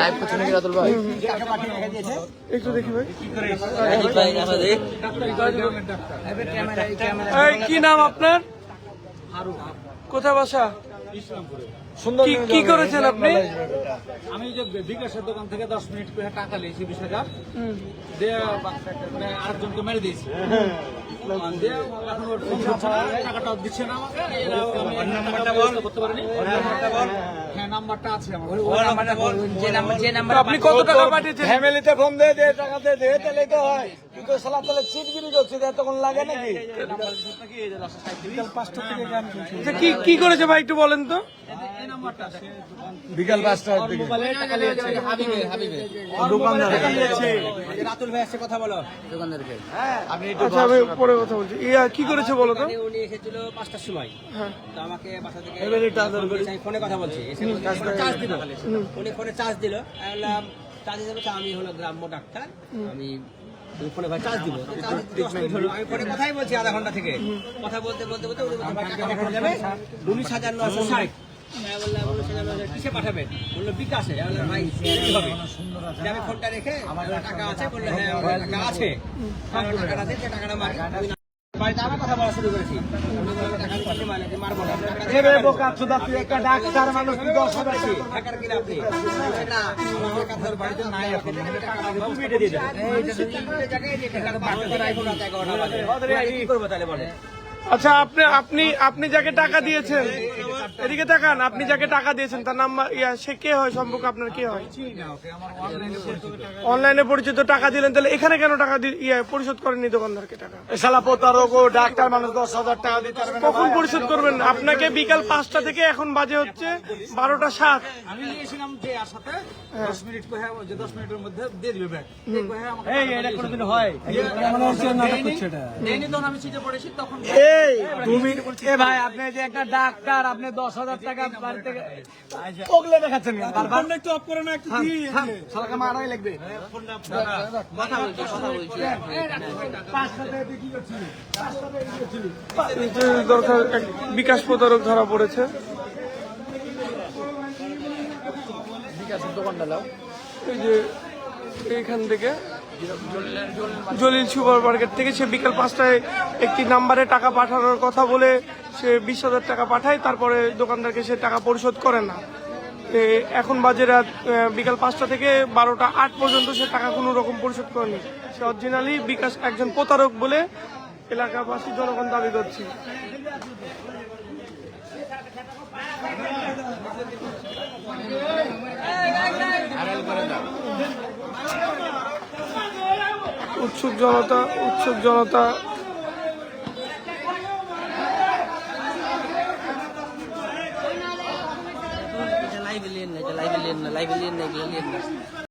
Live করছেন নাকি রাতুল ভাই? একটু দেখি ভাই। কি নাম আপনার? কোথায় বাসা? কি করেছেন আপনি? আমি যে বিকাশের দোকান থেকে 10 মিনিট করে টাকা নিয়েছি 20,000 দিয়ে মানে আরেকজনকে মেরে দিয়েছি। টাকাটা দিচ্ছে না আমাকে। হ্যাঁ, নাম্বারটা আছে আমার। আপনি কত টাকা পাঠিয়েছেন? ফ্যামিলিতে ফোন দিয়ে টাকা দিয়ে তাহলেই তো হয়। কিন্তু সালা তাহলে চিটগিরি করছে, এতক্ষণ লাগে নাকি? কি করেছে ভাই একটু বলেন তো? বিকাল 5টার দিকে রাতুল ভাই আসছে, কথা বলো দোকানদারকে। আচ্ছা আমি পরে কথা বলছি। কি করেছে বলো তো? উনি এসেছিল 5টার সময়, তো আমাকে বাসা থেকে ফোনে কথা বলছি, চার্জ দিল। উনি ফোনে চার্জ দিল, চার্জ দিল। আমি হলো গ্রাম্য ডাক্তার, আমি ফোনে ভাই চার্জ দিব। আমি ফোনে কথাই বলছি আধা ঘন্টা থেকে, কথা বলতে বলতে বলতে উনি বলতে টাকা পাঠানো যাবে 19,960। কিসে পাঠাবেন? বললো বিকাশে। ভাই হবে, আমি ফোনটা রেখে আমার টাকা আছে, বললো হ্যাঁ টাকা আছে, টাকাটা দিয়ে টাকাটা মারি। বাড়িতে আমার কথা বলা শুরু করেছি, মারবো না। একটা ডাক্তার মানুষ 10,000 টাকার কিনা আপনি না বাড়িতে নাই, এখন কি করবো তাহলে বলে? আচ্ছা আপনি যাকে টাকা দিয়েছেন, এদিকে তাকান, আপনি যাকে টাকা দিয়েছেন তার নাম সে কে হয়? সম্পর্কে আপনার কে হয়? অনলাইনে পরিচিত। টাকা দিলেন, তাহলে এখানে কেন টাকা পরিশোধ করেননি দোকানদারকে টাকা? শালা প্রতারক, ডাক্তার মানুষ 10,000 টাকা দিতে পারবে না। কখন পরিশোধ করবেন? আপনাকে বিকাল 5টা থেকে এখন বাজে হচ্ছে 12টা 7। আমি নিয়েছিলাম যে সাথে 10 মিনিট করে, যে 10 মিনিটের মধ্যে দিয়ে দিবে ব্যাগ। এটা কোনোদিন হয়? দেয়নি, তখন আমি চিঠি পড়েছি, তখন তুমি ভাই, আপনি যে একটা ডাক্তার, আপনি 10,000 টাকা বাড়ি থেকে ওগলে দেখাচ্ছেন বারবার। একটু অফ করে না, একটু শালাকে মারাই লাগবে। দরকার বিকাশ প্রতারক ধরা পড়েছে। বিকাশের দোকানটা লাও, এই যে এইখান থেকে জলিল সুপার মার্কেট থেকে সে বিকাল 5টায় একটি নাম্বারে টাকা পাঠানোর কথা বলে সে 20,000 টাকা পাঠায়, তারপরে দোকানদারকে সে টাকা পরিশোধ করে না। এখন বাজে রাত বিকাল 5টা থেকে 12টা 8 পর্যন্ত সে টাকা কোনো রকম পরিশোধ করেনি। সে অরিজিনালি বিকাশ একজন প্রতারক বলে এলাকাবাসী জনগণ দাবি করছে। উৎসুক জনতা লাইভ এলিয়েন না, লাইভ এলিয়েন না।